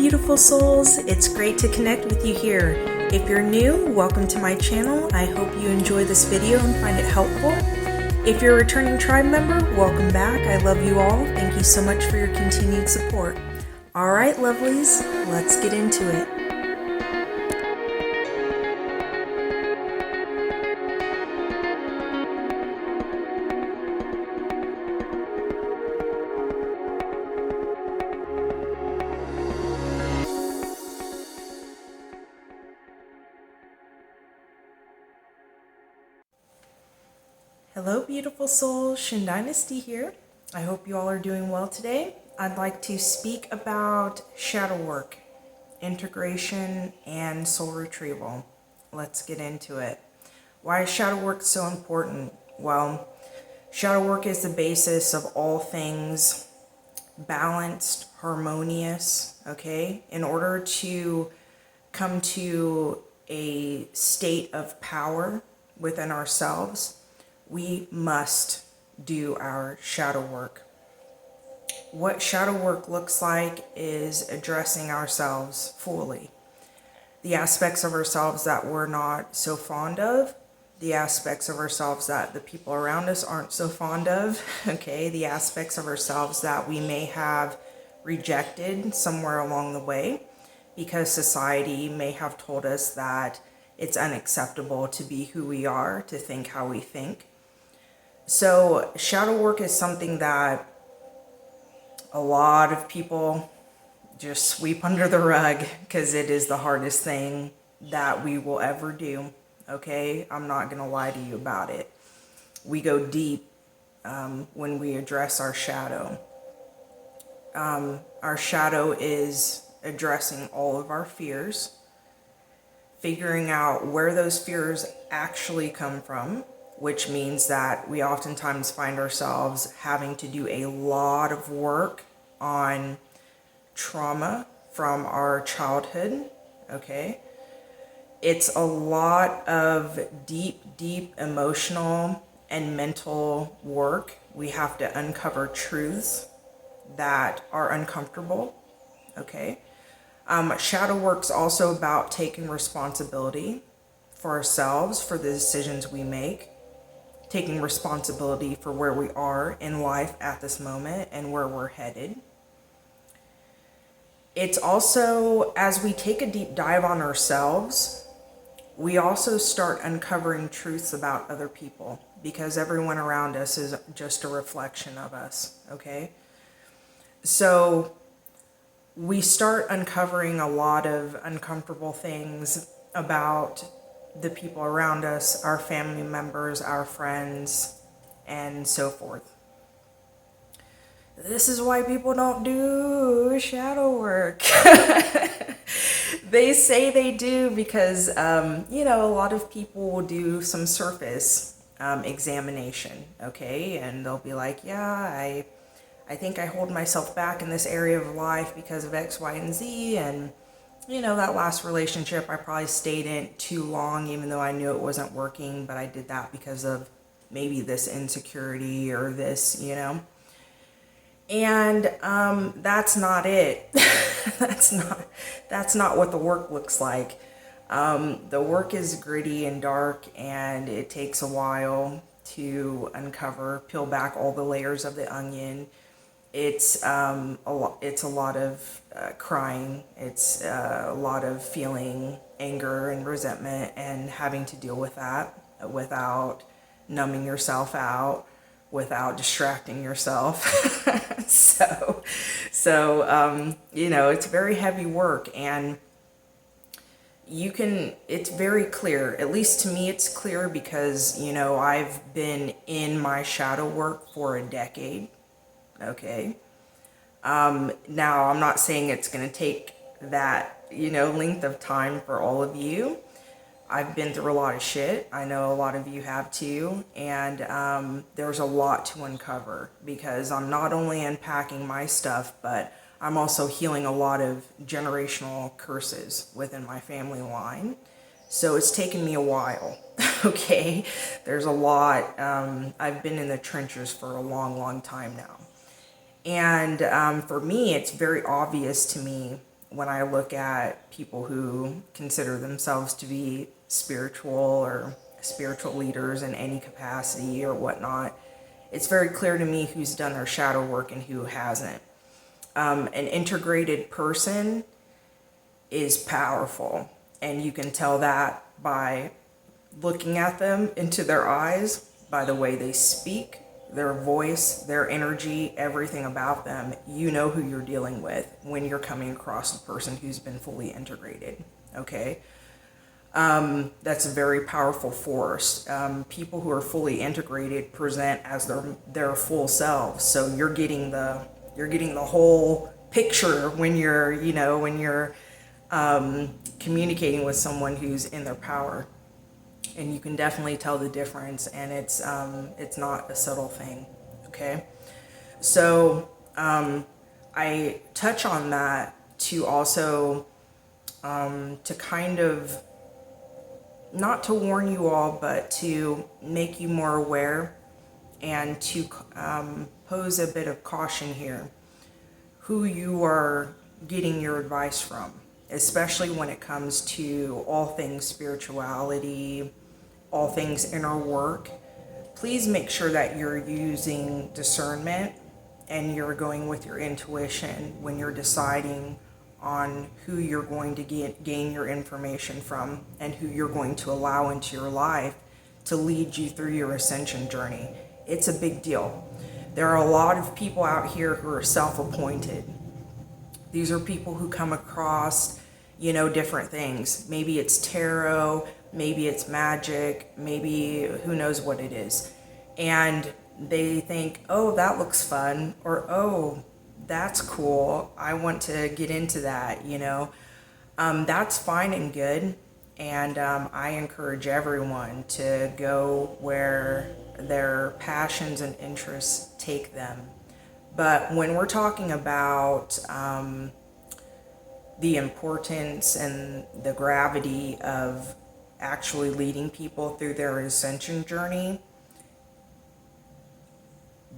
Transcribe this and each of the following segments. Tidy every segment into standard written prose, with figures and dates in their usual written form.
beautiful souls. It's great to connect with you here. If you're new, welcome to my channel. I hope you enjoy this video and find it helpful. If you're a returning tribe member, welcome back. I love you all. Thank you so much for your continued support. All right, lovelies, let's get into it. Hello, beautiful souls. Shin Dynasty here. I hope you all are doing well today. I'd like to speak about shadow work, integration, and soul retrieval. Let's get into it. Why is shadow work so important? Well, shadow work is the basis of all things balanced, harmonious, okay? In order to come to a state of power within ourselves, we must do our shadow work. What shadow work looks like is addressing ourselves fully. The aspects of ourselves that we're not so fond of, the aspects of ourselves that the people around us aren't so fond of, okay? The aspects of ourselves that we may have rejected somewhere along the way because society may have told us that it's unacceptable to be who we are, to think how we think. So shadow work is something that a lot of people just sweep under the rug because it is the hardest thing that we will ever do, okay? I'm not going to lie to you about it. We go deep when we address our shadow. Our shadow is addressing all of our fears, figuring out where those fears actually come from, which means that we oftentimes find ourselves having to do a lot of work on trauma from our childhood, okay? It's a lot of deep emotional and mental work. We have to uncover truths that are uncomfortable, okay? Shadow work's also about taking responsibility for ourselves, for the decisions we make, taking responsibility for where we are in life at this moment and where we're headed. It's also, as we take a deep dive on ourselves, we also start uncovering truths about other people because everyone around us is just a reflection of us, okay? So we start uncovering a lot of uncomfortable things about the people around us, our family members, our friends, and so forth. This is why people don't do shadow work. They say they do because, a lot of people will do some surface examination, okay? And they'll be like, yeah, I think I hold myself back in this area of life because of X, Y, and Z, and that last relationship, I probably stayed in too long, even though I knew it wasn't working, but I did that because of maybe this insecurity or this, And that's not it. That's not what the work looks like. The work is gritty and dark, and it takes a while to uncover, peel back all the layers of the onion. It's a lot of crying. It's a lot of feeling anger and resentment and having to deal with that without numbing yourself out, without distracting yourself. So it's very heavy work, and it's very clear, at least to me it's clear because, I've been in my shadow work for a decade. Okay. Now I'm not saying it's going to take that, length of time for all of you. I've been through a lot of shit. I know a lot of you have too. And there's a lot to uncover because I'm not only unpacking my stuff, but I'm also healing a lot of generational curses within my family line. So it's taken me a while. Okay. There's a lot. I've been in the trenches for a long time now. And for me, it's very obvious to me when I look at people who consider themselves to be spiritual or spiritual leaders in any capacity or whatnot, it's very clear to me who's done their shadow work and who hasn't. An integrated person is powerful, and you can tell that by looking at them into their eyes, by the way they speak, their voice, their energy, everything about them. You know who you're dealing with when you're coming across a person who's been fully integrated, okay? That's a very powerful force. People who are fully integrated present as their full selves. So you're getting the whole picture when you're communicating with someone who's in their power. And you can definitely tell the difference, and it's not a subtle thing, okay? So I touch on that to also to kind of, not to warn you all, but to make you more aware and to pose a bit of caution here, who you are getting your advice from, especially when it comes to all things spirituality, all things inner work. Please make sure that you're using discernment and you're going with your intuition when you're deciding on who you're going to gain your information from and who you're going to allow into your life to lead you through your ascension journey. It's a big deal. There are a lot of people out here who are self-appointed. These are people who come across, different things. Maybe it's tarot, maybe it's magic, maybe who knows what it is. And they think, oh, that looks fun, or oh, that's cool, I want to get into that, That's fine and good. And I encourage everyone to go where their passions and interests take them. But when we're talking about the importance and the gravity of actually leading people through their ascension journey,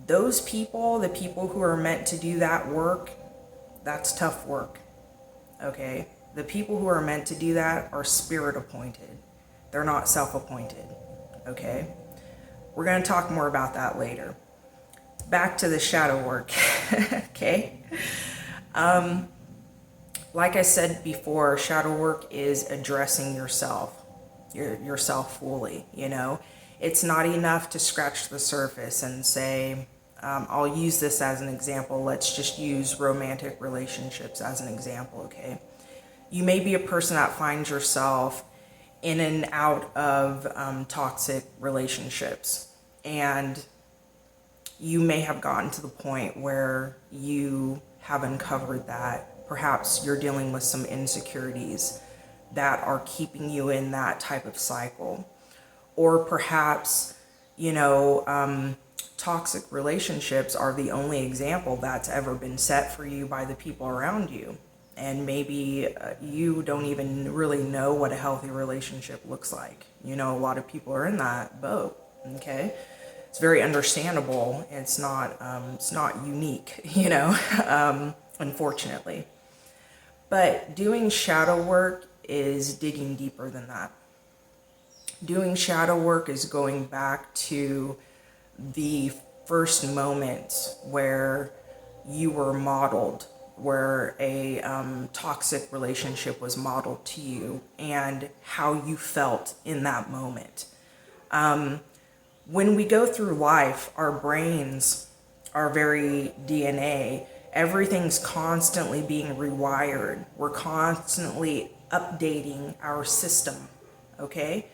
those people, the people who are meant to do that work, that's tough work, okay? The people who are meant to do that are spirit appointed. They're not self-appointed, okay? We're going to talk more about that later. Back to the shadow work, okay? Like I said before, shadow work is addressing yourself fully, It's not enough to scratch the surface and say, I'll use this as an example. Let's just use romantic relationships as an example, okay? You may be a person that finds yourself in and out of toxic relationships, and you may have gotten to the point where you have uncovered that perhaps you're dealing with some insecurities that are keeping you in that type of cycle. Or perhaps, toxic relationships are the only example that's ever been set for you by the people around you. And maybe you don't even really know what a healthy relationship looks like. A lot of people are in that boat, okay? It's very understandable. It's not unique, unfortunately. But doing shadow work is digging deeper than that. Doing shadow work is going back to the first moments where you were modeled, where a toxic relationship was modeled to you, and how you felt in that moment. When we go through life, our brains are very DNA. Everything's constantly being rewired. We're constantly updating our system, okay?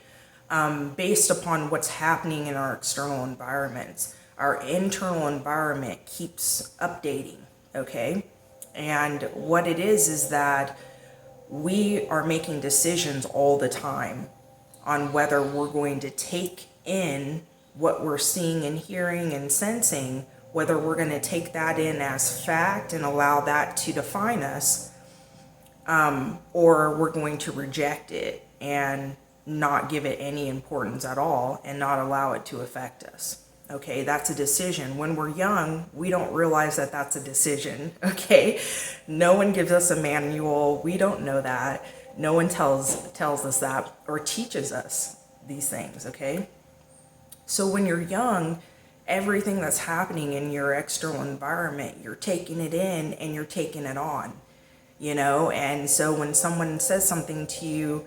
Based upon what's happening in our external environments. Our internal environment keeps updating, okay? And what it is that we are making decisions all the time on whether we're going to take in what we're seeing and hearing and sensing, whether we're going to take that in as fact and allow that to define us, or we're going to reject it and not give it any importance at all and not allow it to affect us. Okay, that's a decision. When we're young, we don't realize that that's a decision. Okay, no one gives us a manual. We don't know that. No one tells us that or teaches us these things. Okay, so when you're young, everything that's happening in your external environment, you're taking it in and you're taking it on. And so when someone says something to you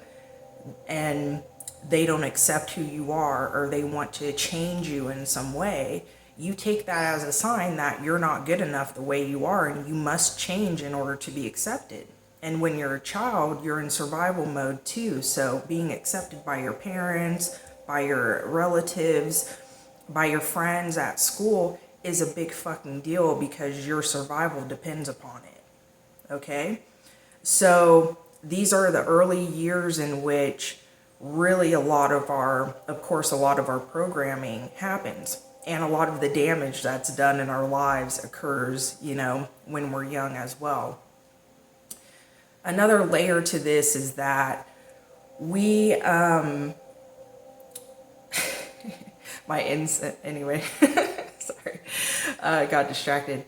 and they don't accept who you are, or they want to change you in some way, you take that as a sign that you're not good enough the way you are and you must change in order to be accepted. And when you're a child, you're in survival mode too. So being accepted by your parents, by your relatives, by your friends at school is a big fucking deal because your survival depends upon it. Okay? So these are the early years in which really a lot of our programming happens, and a lot of the damage that's done in our lives occurs, when we're young as well. Another layer to this is that we, my instant, anyway, sorry, I got distracted,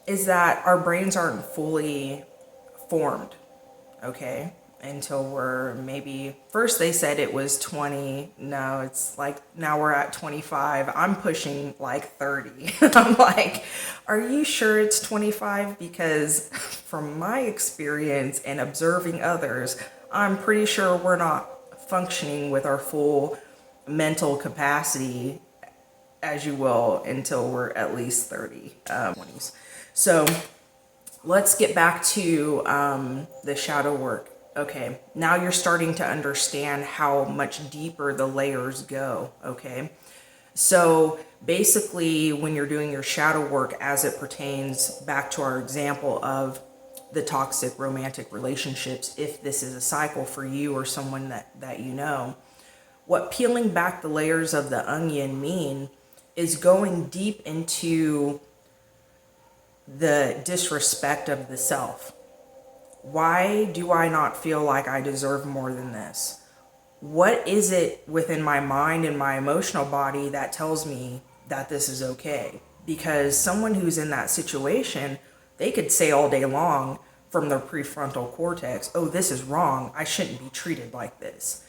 is that our brains aren't fully formed, okay, until we're maybe, first they said it was 20, no, it's like, now we're at 25, I'm pushing like 30. I'm like, are you sure it's 25? Because from my experience and observing others, I'm pretty sure we're not functioning with our full mental capacity, as you will, until we're at least 30, 20s. So let's get back to the shadow work. Okay, now you're starting to understand how much deeper the layers go, okay? So basically, when you're doing your shadow work as it pertains back to our example of the toxic romantic relationships, if this is a cycle for you or someone that you know, what peeling back the layers of the onion mean is going deep into the disrespect of the self. Why do I not feel like I deserve more than this? What is it within my mind and my emotional body that tells me that this is okay? Because someone who's in that situation, they could say all day long from their prefrontal cortex, oh, this is wrong. I shouldn't be treated like this.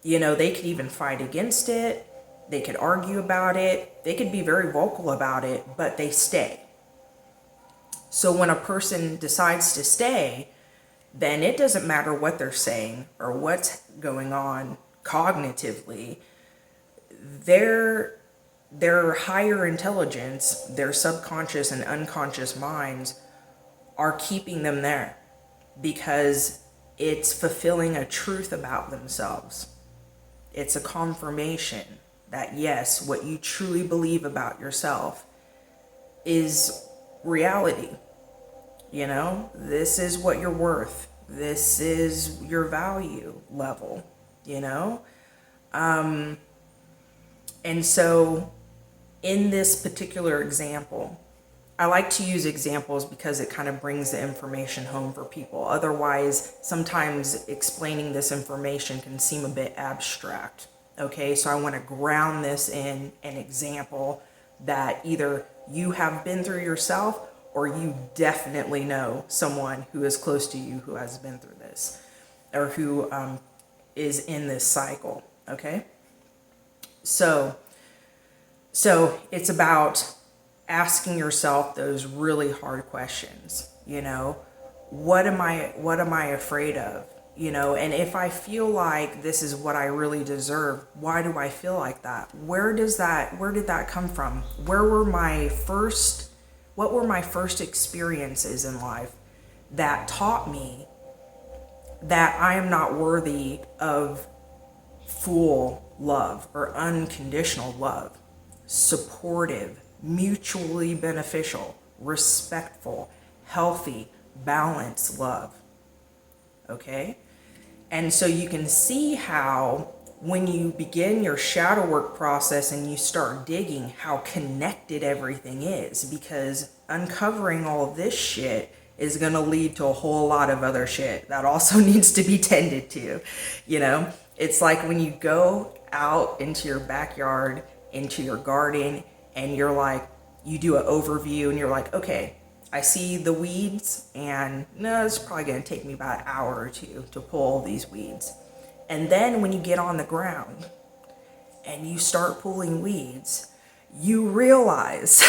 They could even fight against it. They could argue about it. They could be very vocal about it, but they stay. So when a person decides to stay, then it doesn't matter what they're saying or what's going on cognitively. Their higher intelligence, their subconscious and unconscious minds are keeping them there because it's fulfilling a truth about themselves. It's a confirmation that yes, what you truly believe about yourself is reality. This is what you're worth. This is your value level, And so in this particular example, I like to use examples because it kind of brings the information home for people. Otherwise, sometimes explaining this information can seem a bit abstract. Okay, so I want to ground this in an example that either you have been through yourself or you definitely know someone who is close to you who has been through this or who is in this cycle, okay? So it's about asking yourself those really hard questions, what am I afraid of? And if I feel like this is what I really deserve, why do I feel like that? Where did that come from? What were my first experiences in life that taught me that I am not worthy of full love or unconditional love, supportive, mutually beneficial, respectful, healthy, balanced love? Okay? And so you can see how when you begin your shadow work process and you start digging, how connected everything is, because uncovering all of this shit is going to lead to a whole lot of other shit that also needs to be tended to. It's like when you go out into your backyard into your garden, and you're like, you do an overview and you're like, okay, I see the weeds, and no, it's probably going to take me about an hour or two to pull all these weeds. And then when you get on the ground and you start pulling weeds, you realize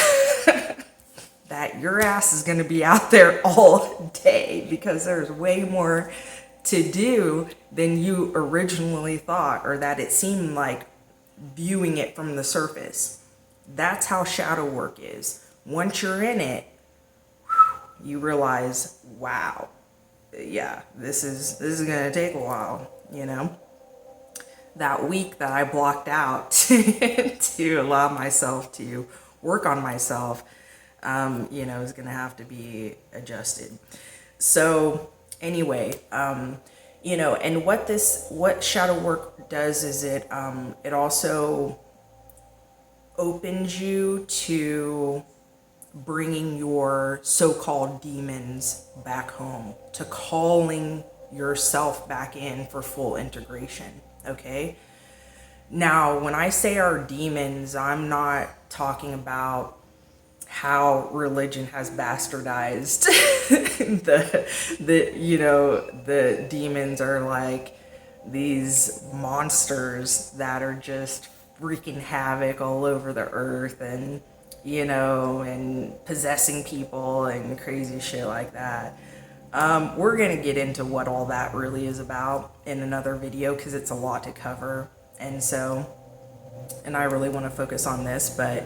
that your ass is going to be out there all day, because there's way more to do than you originally thought, or that it seemed like viewing it from the surface. That's how shadow work is. Once you're in it, you realize, wow, yeah, this is going to take a while, you know? That week that I blocked out to allow myself to work on myself, you know, is going to have to be adjusted. So anyway, you know, and what shadow work does is it also opens you to bringing your so-called demons back home, to calling yourself back in for full integration. Okay. Now, when I say our demons, I'm not talking about how religion has bastardized the you know, the demons are like these monsters that are just wreaking havoc all over the earth, and you know, and possessing people and crazy shit like that. We're gonna get into what all that really is about in another video, because it's a lot to cover, and I really want to focus on this, but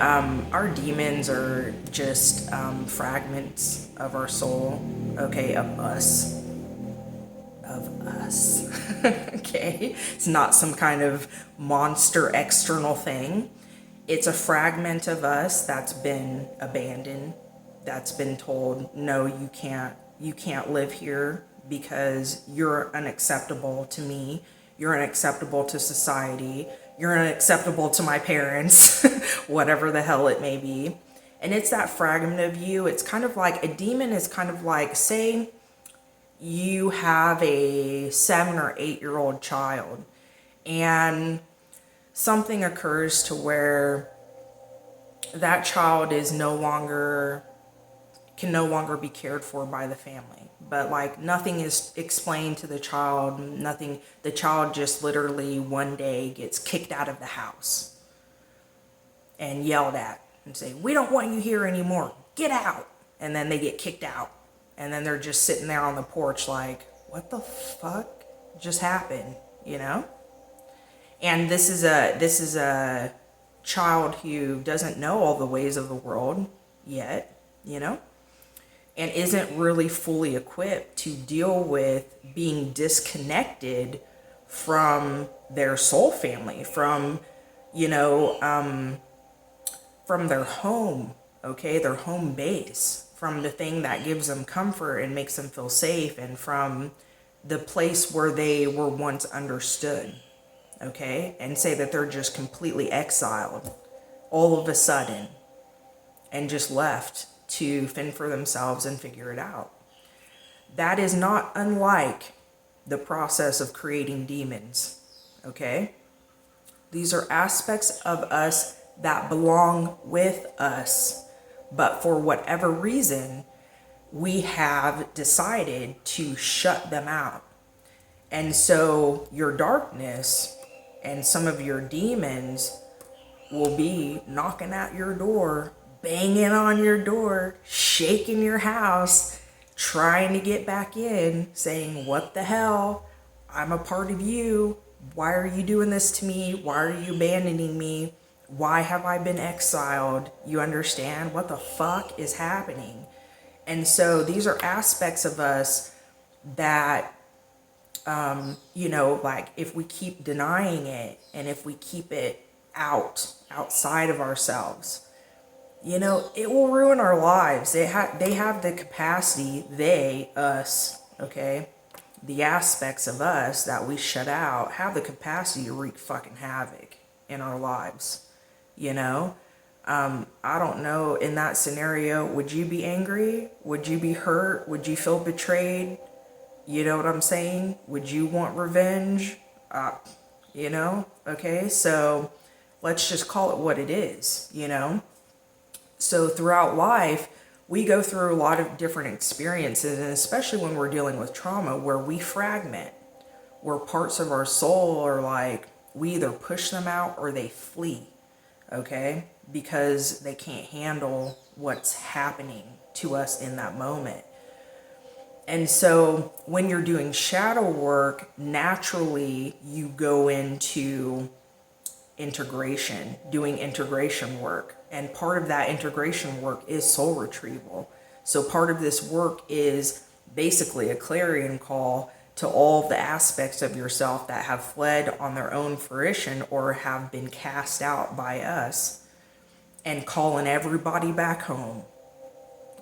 our demons are just fragments of our soul, okay, of us. Okay, it's not some kind of monster external thing. It's a fragment of us that's been abandoned, that's been told, no, you can't live here because you're unacceptable to me, you're unacceptable to society, you're unacceptable to my parents, whatever the hell it may be. And it's that fragment of you. It's kind of like, a demon is kind of like, say you have a 7 or 8 year old child, and something occurs to where that child is can no longer be cared for by the family. But like, nothing is explained to the child, the child just literally one day gets kicked out of the house and yelled at and say, we don't want you here anymore, get out. And then they get kicked out, and then they're just sitting there on the porch like, what the fuck just happened, you know? And this is a child who doesn't know all the ways of the world yet, you know, and isn't really fully equipped to deal with being disconnected from their soul family, from, you know, from their home, okay, their home base, from the thing that gives them comfort and makes them feel safe, and from the place where they were once understood. Okay, and say that they're just completely exiled all of a sudden and just left to fend for themselves and figure it out. That is not unlike the process of creating demons. Okay, these are aspects of us that belong with us, but for whatever reason, we have decided to shut them out. And so your darkness and some of your demons will be knocking at your door, banging on your door, shaking your house, trying to get back in, saying, what the hell? I'm a part of you. Why are you doing this to me? Why are you abandoning me? Why have I been exiled? You understand? What the fuck is happening? And so these are aspects of us that, you know, like, if we keep denying it, and if we keep it outside of ourselves, you know, it will ruin our lives. They have the capacity, us, okay, the aspects of us that we shut out have the capacity to wreak fucking havoc in our lives, you know. I don't know, in that scenario, would you be angry? Would you be hurt? Would you feel betrayed? You know what I'm saying? Would you want revenge? You know? Okay, so Let's just call it what it is, So throughout life, we go through a lot of different experiences, and especially when we're dealing with trauma, where we fragment, where parts of our soul are like, we either push them out or they flee, okay? Because they can't handle what's happening to us in that moment. And so when you're doing shadow work, naturally you go into integration, doing integration work. And part of that integration work is soul retrieval. So part of this work is basically a clarion call to all the aspects of yourself that have fled on their own fruition or have been cast out by us, and calling everybody back home,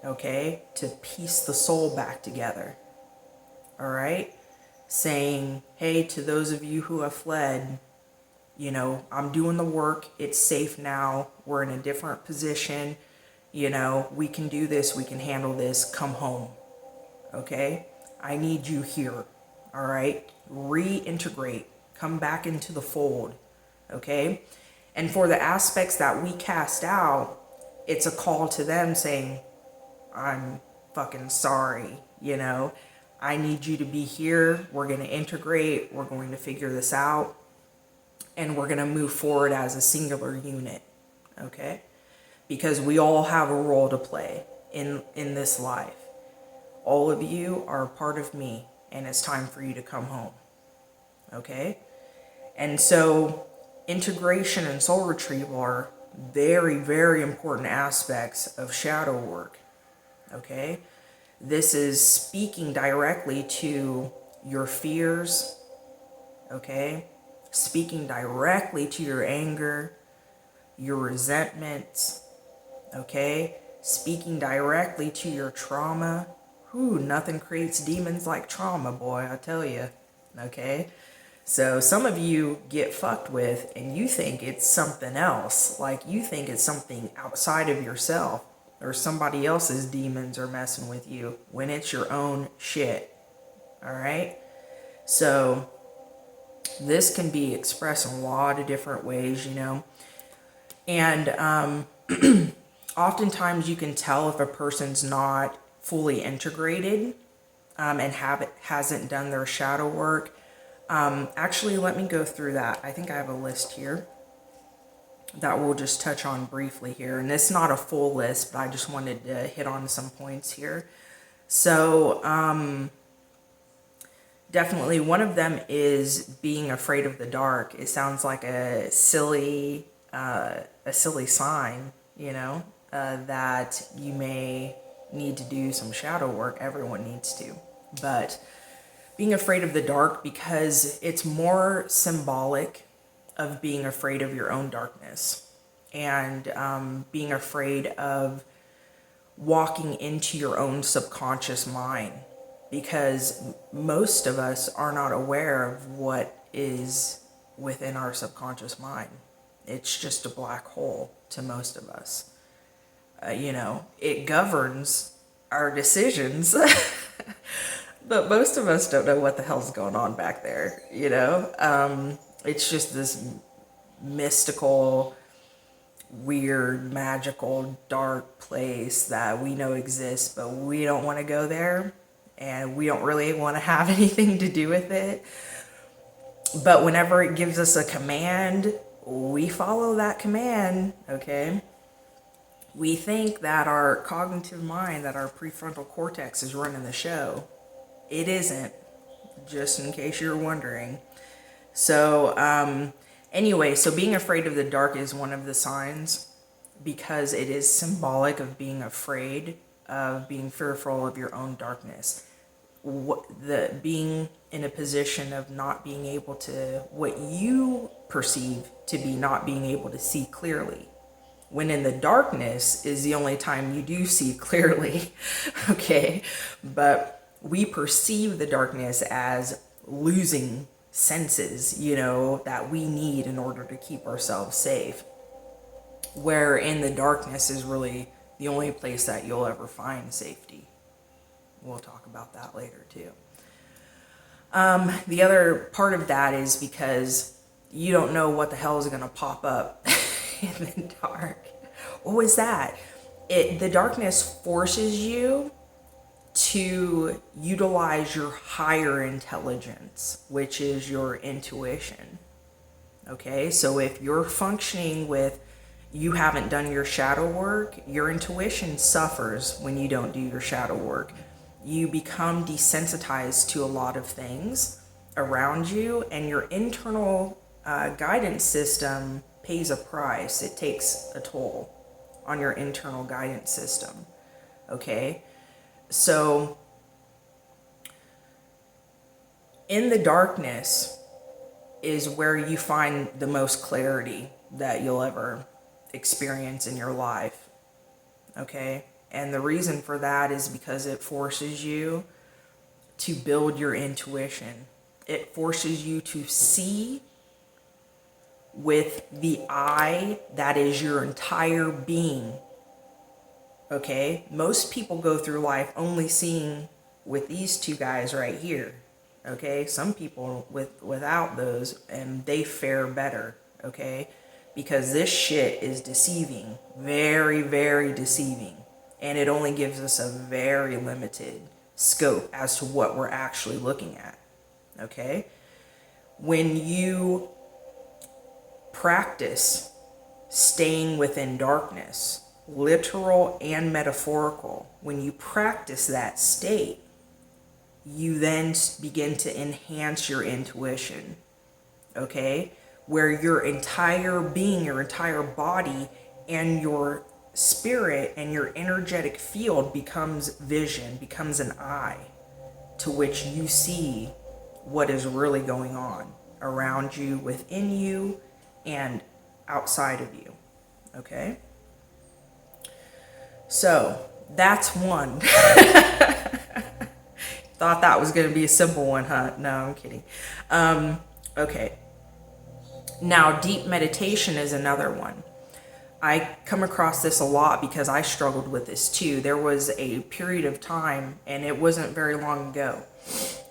okay, to piece the soul back together. All right, saying, hey, to those of you who have fled, I'm doing the work. It's safe now. We're in a different position. We can do this. We can handle this. Come home. Okay? I need you here. All right? Reintegrate. Come back into the fold. Okay? And for the aspects that we cast out, it's a call to them saying, I'm fucking sorry. I need you to be here. We're going to integrate. We're going to figure this out. And we're going to move forward as a singular unit, okay? Because we all have a role to play in this life. All of you are a part of me, and it's time for you to come home, okay? And so integration and soul retrieval are very, very important aspects of shadow work, okay? This is speaking directly to your fears, okay? Speaking directly to your anger, your resentments, okay? Speaking directly to your trauma. Nothing creates demons like trauma, boy, I tell you, okay? So some of you get fucked with and you think it's something else. Like you think it's something outside of yourself, or somebody else's demons are messing with you, when it's your own shit, all right? So this can be expressed in a lot of different ways, and oftentimes you can tell if a person's not fully integrated and hasn't done their shadow work. Actually, let me go through that. I think I have a list here that we'll just touch on briefly here, and it's not a full list, but I just wanted to hit on some points here. So definitely one of them is being afraid of the dark. It sounds like a silly sign, that you may need to do some shadow work. Everyone needs to. But being afraid of the dark, because it's more symbolic of being afraid of your own darkness, and being afraid of walking into your own subconscious mind. Because most of us are not aware of what is within our subconscious mind. It's just a black hole to most of us. It governs our decisions, but most of us don't know what the hell's going on back there, It's just this mystical, weird, magical, dark place that we know exists, but we don't want to go there. And we don't really want to have anything to do with it. But whenever it gives us a command, we follow that command, okay? We think that our cognitive mind, that our prefrontal cortex is running the show. It isn't, just in case you're wondering. So anyway, so being afraid of the dark is one of the signs, because it is symbolic of being afraid, of being fearful of your own darkness. Being in a position of not being able to, what you perceive to be not being able to see clearly, when in the darkness is the only time you do see clearly, okay? But we perceive the darkness as losing senses, that we need in order to keep ourselves safe, where in the darkness is really the only place that you'll ever find safety. We'll talk about that later too. The other part of that is because, you don't know what the hell is going to pop up in the dark. What was that? The darkness forces you to utilize your higher intelligence, which is your intuition. Okay, so if you're functioning with, you haven't done your shadow work, your intuition suffers when you don't do your shadow work. You become desensitized to a lot of things around you, and your internal guidance system pays a price. It takes a toll on your internal guidance system. Okay, so in the darkness is where you find the most clarity that you'll ever experience in your life. Okay, and the reason for that is because it forces you to build your intuition. It forces you to see with the eye that is your entire being. Okay, most people go through life only seeing with these two guys right here. Okay, some people without those, and they fare better. Okay, because this shit is deceiving, very, very deceiving, and it only gives us a very limited scope as to what we're actually looking at. Okay, when you practice staying within darkness, literal and metaphorical, when you practice that state, you then begin to enhance your intuition. Okay, where your entire being, your entire body, and your spirit and your energetic field becomes vision, becomes an eye to which you see what is really going on around you, within you, and outside of you. Okay, so that's one. Thought that was going to be a simple one, huh? No, I'm kidding. Okay. Now, deep meditation is another one. I come across this a lot because I struggled with this too. There was a period of time, and it wasn't very long ago,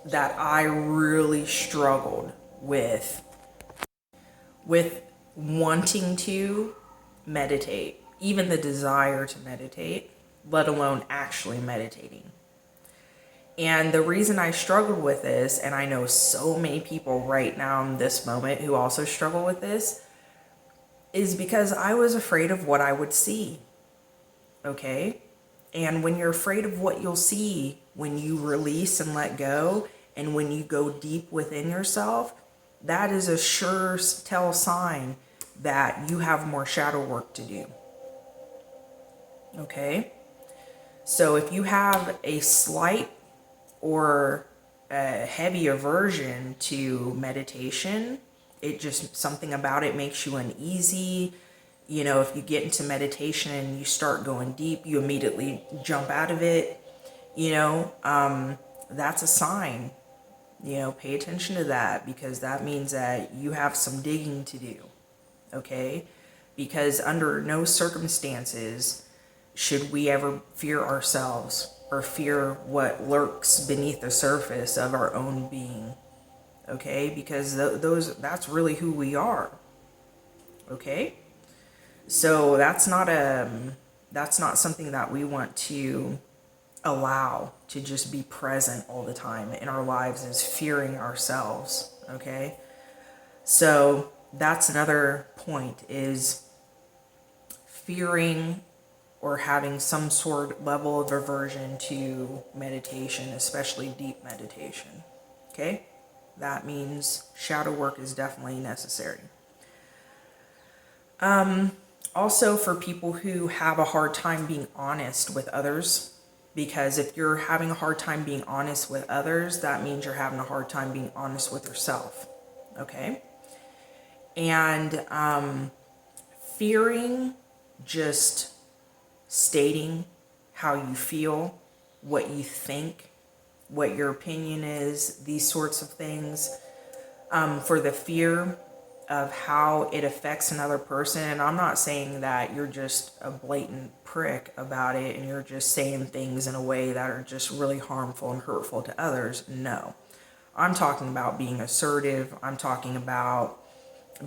that I really struggled with wanting to meditate, even the desire to meditate, let alone actually meditating. And the reason I struggled with this, and I know so many people right now in this moment who also struggle with this, is because I was afraid of what I would see. Okay? And when you're afraid of what you'll see, when you release and let go, and when you go deep within yourself, that is a sure tell sign that you have more shadow work to do. Okay? So if you have a slight or a heavy aversion to meditation, it just, something about it makes you uneasy. You know, if you get into meditation and you start going deep, you immediately jump out of it. You know, that's a sign. You know, pay attention to that, because that means that you have some digging to do. Okay? Because under no circumstances should we ever fear ourselves or fear what lurks beneath the surface of our own being. Okay? Because that's really who we are. Okay? So that's not something that we want to allow to just be present all the time in our lives, is fearing ourselves. Okay? So that's another point, is fearing or having some sort level of aversion to meditation, especially deep meditation. Okay? That means shadow work is definitely necessary. Also, for people who have a hard time being honest with others, because if you're having a hard time being honest with others, that means you're having a hard time being honest with yourself. Okay? And fearing just stating how you feel, what you think, what your opinion is, these sorts of things, for the fear of how it affects another person. And I'm not saying that you're just a blatant prick about it and you're just saying things in a way that are just really harmful and hurtful to others. No. I'm talking about being assertive. I'm talking about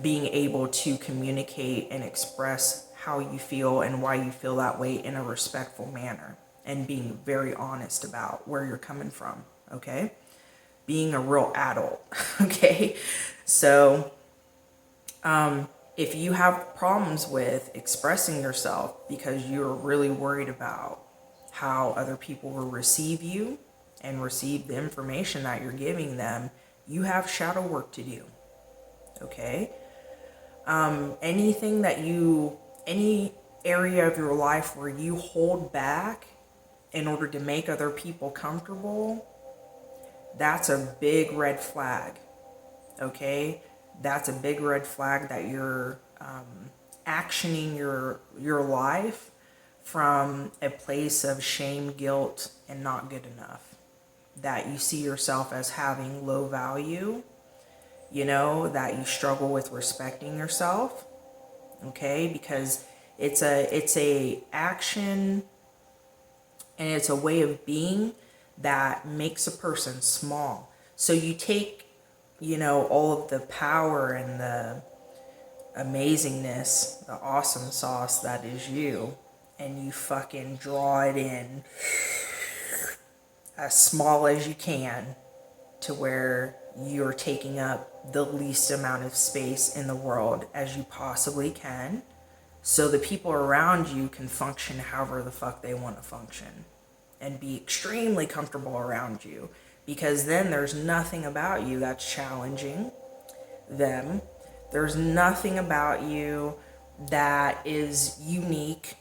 being able to communicate and express how you feel and why you feel that way in a respectful manner, and being very honest about where you're coming from, okay? Being a real adult, okay? So, if you have problems with expressing yourself because you're really worried about how other people will receive you and receive the information that you're giving them, you have shadow work to do, okay? Any area of your life where you hold back in order to make other people comfortable, that's a big red flag, okay? That's a big red flag that you're actioning your life from a place of shame, guilt, and not good enough. That you see yourself as having low value, that you struggle with respecting yourself, okay? Because it's a action and it's a way of being that makes a person small. So you take, all of the power and the amazingness, the awesome sauce that is you, and you fucking draw it in as small as you can to where you're taking up the least amount of space in the world as you possibly can, so the people around you can function however the fuck they want to function and be extremely comfortable around you, because then there's nothing about you that's challenging them. There's nothing about you that is unique,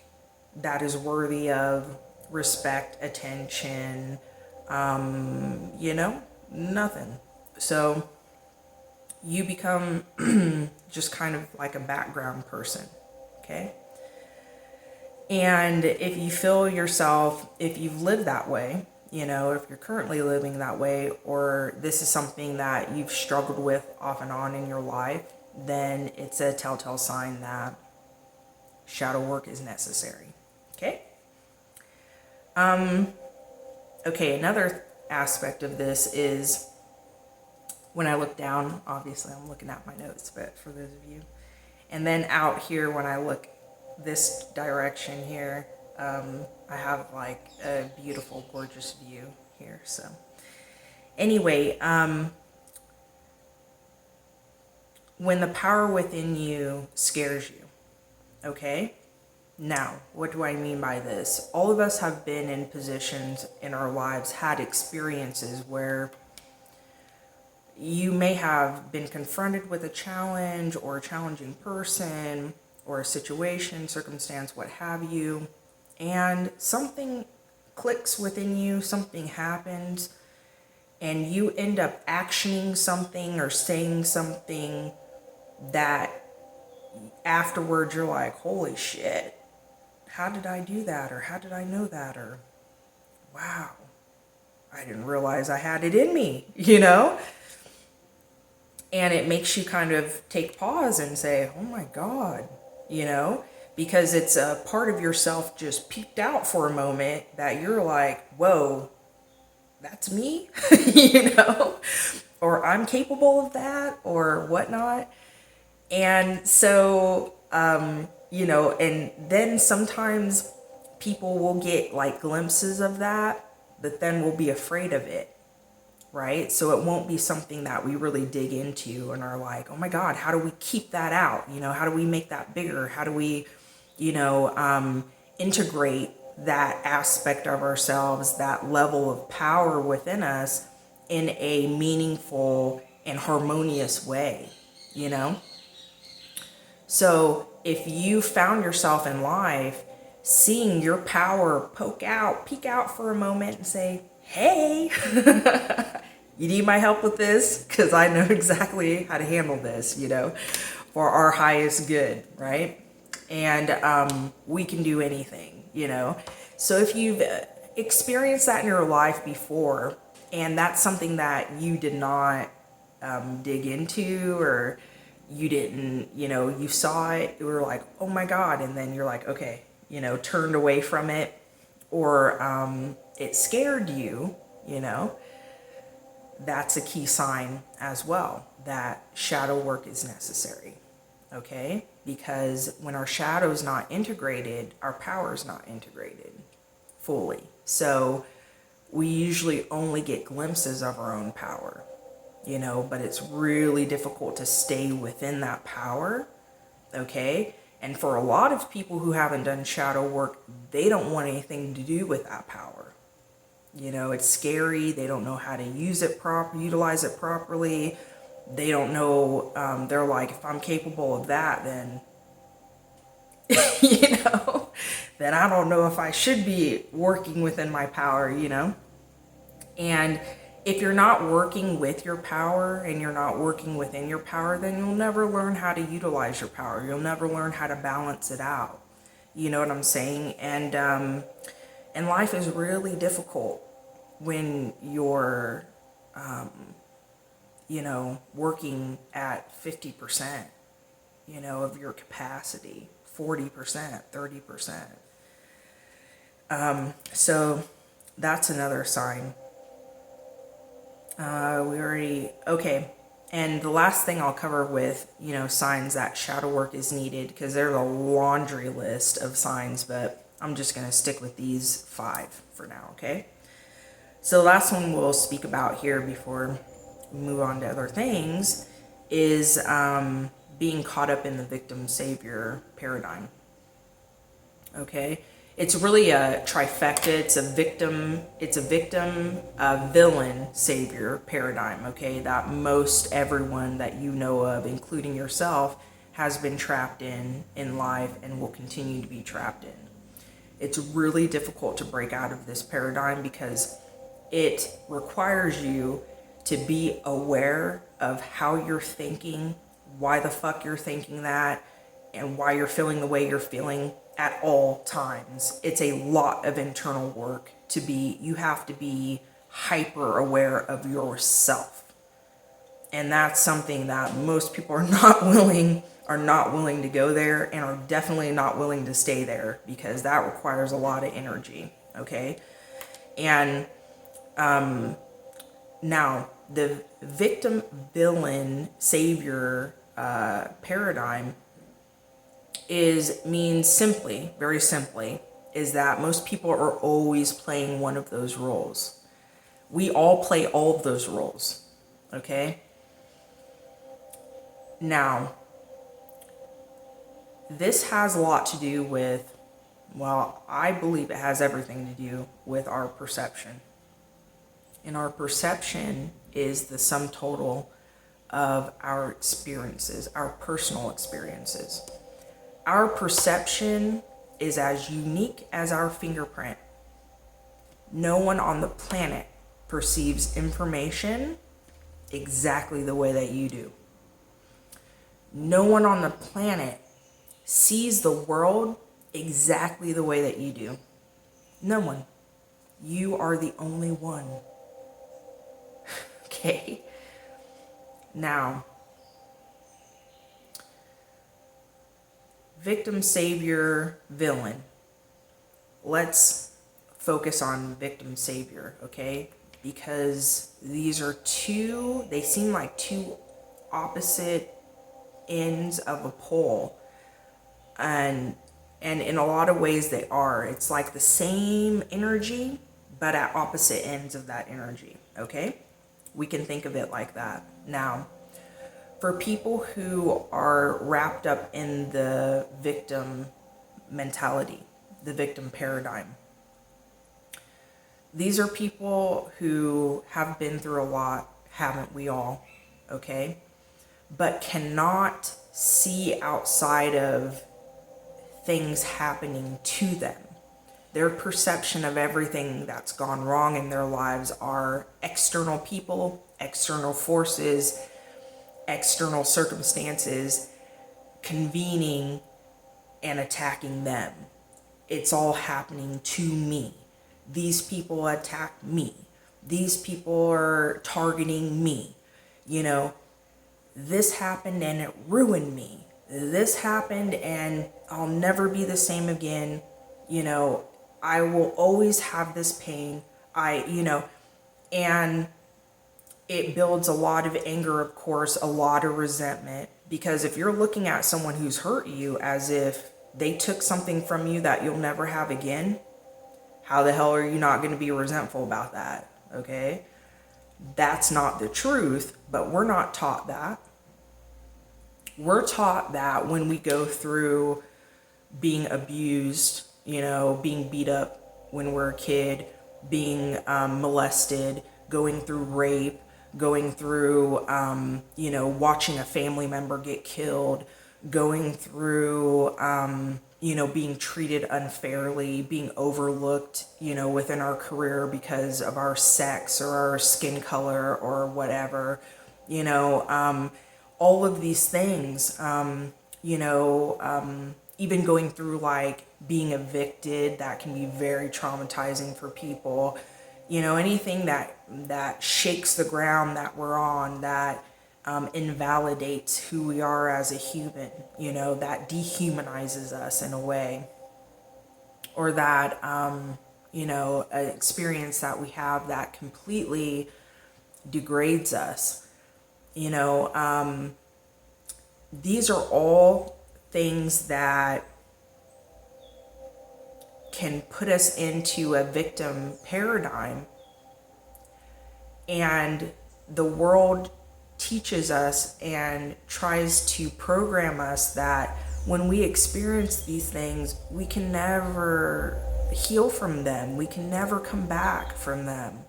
that is worthy of respect, attention, nothing. So you become just kind of like a background person, okay? And if you feel yourself, if you've lived that way, if you're currently living that way, or this is something that you've struggled with off and on in your life, then it's a telltale sign that shadow work is necessary, okay? Okay, another aspect of this is when I look down, obviously I'm looking at my notes, but for those of you, and then out here when I look this direction here, I have like a beautiful, gorgeous view here. So anyway, when the power within you scares you, okay? Now, what do I mean by this? All of us have been in positions in our lives, had experiences where you may have been confronted with a challenge or a challenging person or a situation, circumstance, what have you, and something clicks within you, something happens, and you end up actioning something or saying something that afterwards you're like, holy shit, how did I do that? Or how did I know that? Or wow, I didn't realize I had it in me, And it makes you kind of take pause and say, oh my God, because it's a part of yourself just peeked out for a moment that you're like, whoa, that's me, or I'm capable of that or whatnot. And so, and then sometimes people will get like glimpses of that, but then we'll be afraid of it. Right? So it won't be something that we really dig into and are like, oh my God, how do we keep that out? How do we make that bigger? How do we, integrate that aspect of ourselves, that level of power within us in a meaningful and harmonious way, So if you found yourself in life seeing your power peek out for a moment and say, hey, you need my help with this? Because I know exactly how to handle this, for our highest good, right? And we can do anything, So if you've experienced that in your life before, and that's something that you did not dig into, or you didn't, you saw it, you were like, oh my God, and then you're like, okay, turned away from it, or it scared you, that's a key sign as well that shadow work is necessary. Okay? Because when our shadow is not integrated, our power is not integrated fully. So we usually only get glimpses of our own power, but it's really difficult to stay within that power. Okay? And for a lot of people who haven't done shadow work, they don't want anything to do with that power. It's scary. They don't know how to utilize it properly. They don't know. They're like, if I'm capable of that, then, then I don't know if I should be working within my power, And if you're not working with your power and you're not working within your power, then you'll never learn how to utilize your power. You'll never learn how to balance it out. You know what I'm saying? And life is really difficult when you're, working at 50%, of your capacity, 40%, 30%. So that's another sign. Okay. And the last thing I'll cover with, signs that shadow work is needed, because there's a laundry list of signs, but I'm just going to stick with these 5 for now, okay? So the last one we'll speak about here before we move on to other things is being caught up in the victim-savior paradigm, okay? It's really a trifecta. It's a victim, villain, savior paradigm, okay? That most everyone that you know of, including yourself, has been trapped in life and will continue to be trapped in. It's really difficult to break out of this paradigm because it requires you to be aware of how you're thinking, why the fuck you're thinking that, and why you're feeling the way you're feeling at all times. It's a lot of internal work you have to be hyper aware of yourself. And that's something that most people are not willing to go there, and are definitely not willing to stay there, because that requires a lot of energy. Okay. And, now the victim villain savior, paradigm means simply, very simply, is that most people are always playing one of those roles. We all play all of those roles, okay? Now, this has a lot to do with, well, I believe it has everything to do with our perception. And our perception is the sum total of our experiences, our personal experiences. Our perception is as unique as our fingerprint. No one on the planet perceives information exactly the way that you do. No one on the planet sees the world exactly the way that you do. No one. You are the only one. Okay? Now, victim, savior, villain. Let's focus on victim, savior, okay? Because these are they seem like two opposite ends of a pole. And in a lot of ways they are. It's like the same energy, but at opposite ends of that energy, okay? We can think of it like that. Now, for people who are wrapped up in the victim mentality, the victim paradigm, these are people who have been through a lot, haven't we all, okay? But cannot see outside of things happening to them. Their perception of everything that's gone wrong in their lives are external people, external forces, external circumstances convening and attacking them. It's all happening to me. These people attacked me. These people are targeting me. This happened and it ruined me. This happened and I'll never be the same again. I will always have this pain. And it builds a lot of anger, of course, a lot of resentment. Because if you're looking at someone who's hurt you as if they took something from you that you'll never have again, how the hell are you not going to be resentful about that? Okay? That's not the truth, but we're not taught that. We're taught that when we go through being abused, being beat up when we're a kid, being molested, going through rape, going through, watching a family member get killed, going through, being treated unfairly, being overlooked, within our career because of our sex or our skin color or whatever, all of these things, even going through like being evicted, that can be very traumatizing for people. Anything that shakes the ground that we're on, that invalidates who we are as a human, that dehumanizes us in a way, or that, an experience that we have that completely degrades us. These are all things that can put us into a victim paradigm, and the world teaches us and tries to program us that when we experience these things, we can never heal from them. We can never come back from them.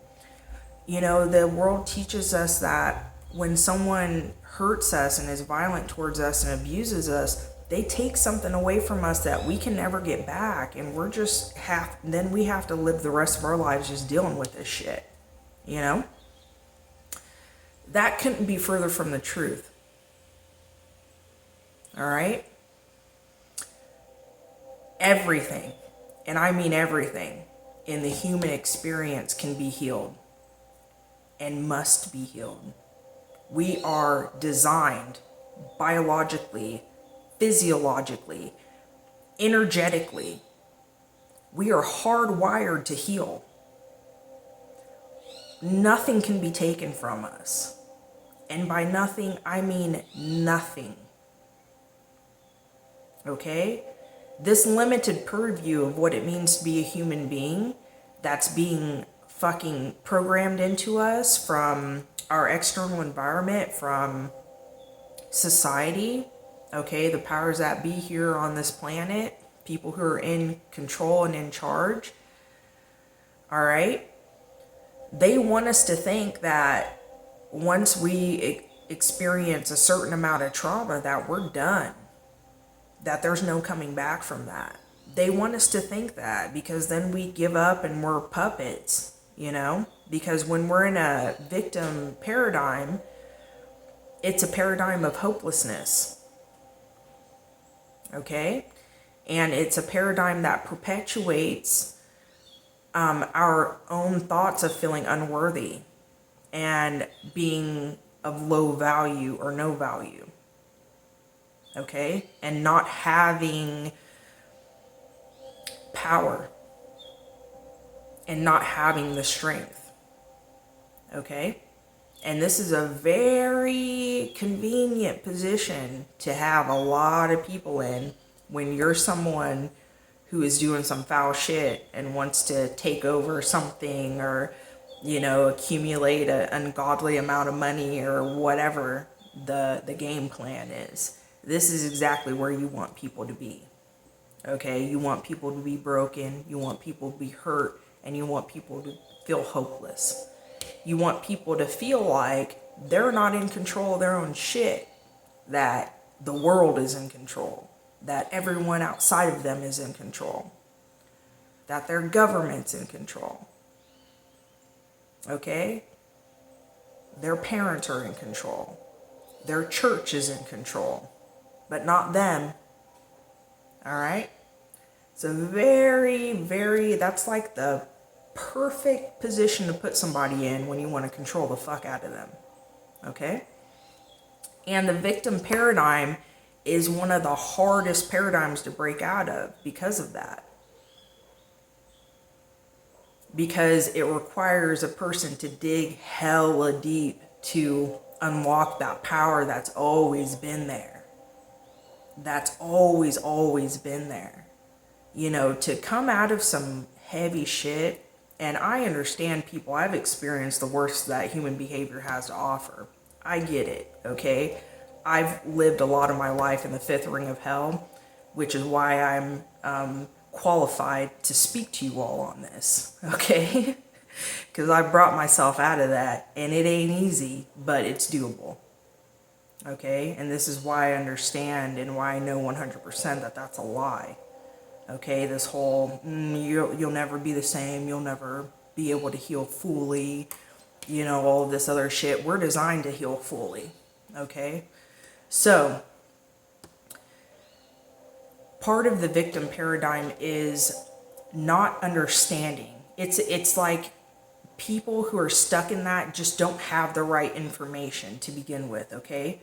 The world teaches us that when someone hurts us and is violent towards us and abuses us, they take something away from us that we can never get back, and then we have to live the rest of our lives just dealing with this shit. That couldn't be further from the truth. All right? Everything, and I mean everything, in the human experience can be healed and must be healed. We are designed biologically, physiologically, energetically. We are hardwired to heal. Nothing can be taken from us. And by nothing, I mean nothing. Okay? This limited purview of what it means to be a human being that's being fucking programmed into us from our external environment, from society, okay, the powers that be here on this planet, people who are in control and in charge, all right? They want us to think that once we experience a certain amount of trauma that we're done, that there's no coming back from that. They want us to think that, because then we give up and we're puppets, because when we're in a victim paradigm, it's a paradigm of hopelessness. Okay? And it's a paradigm that perpetuates our own thoughts of feeling unworthy and being of low value or no value. Okay? And not having power and not having the strength. Okay? And this is a very convenient position to have a lot of people in when you're someone who is doing some foul shit and wants to take over something, or, accumulate an ungodly amount of money, or whatever the game plan is. This is exactly where you want people to be. Okay? You want people to be broken, you want people to be hurt, and you want people to feel hopeless. You want people to feel like they're not in control of their own shit, that the world is in control, that everyone outside of them is in control, that their government's in control. Okay? Their parents are in control. Their church is in control, but not them. All right? It's a that's like the perfect position to put somebody in when you want to control the fuck out of them. Okay? And the victim paradigm is one of the hardest paradigms to break out of because of that. Because it requires a person to dig hella deep to unlock that power that's always been there. That's always been there. You know, to come out of some heavy shit. And I understand people, I've experienced the worst that human behavior has to offer. I get it, okay? I've lived a lot of my life in the fifth ring of hell, which is why I'm qualified to speak to you all on this, okay? Because I brought myself out of that, and it ain't easy, but it's doable, okay? And this is why I understand and why I know 100% that that's a lie. Okay, this whole, you'll never be the same, you'll never be able to heal fully, you know, all of this other shit. We're designed to heal fully, okay? So, part of the victim paradigm is not understanding. It's like people who are stuck in that just don't have the right information to begin with, okay?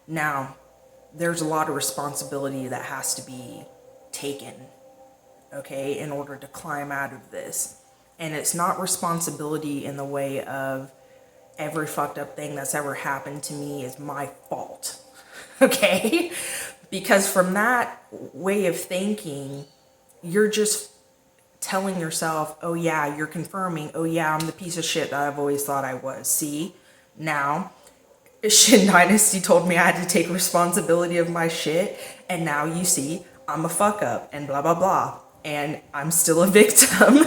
Now, there's a lot of responsibility that has to be taken, okay, in order to climb out of this. And it's not responsibility in the way of every fucked up thing that's ever happened to me is my fault, okay? Because from that way of thinking, you're just telling yourself, oh yeah, you're confirming, oh yeah, I'm the piece of shit that I've always thought I was. See, now, Shin Dynasty told me I had to take responsibility of my shit, and now you see, I'm a fuck up, and blah, blah, blah. And I'm still a victim.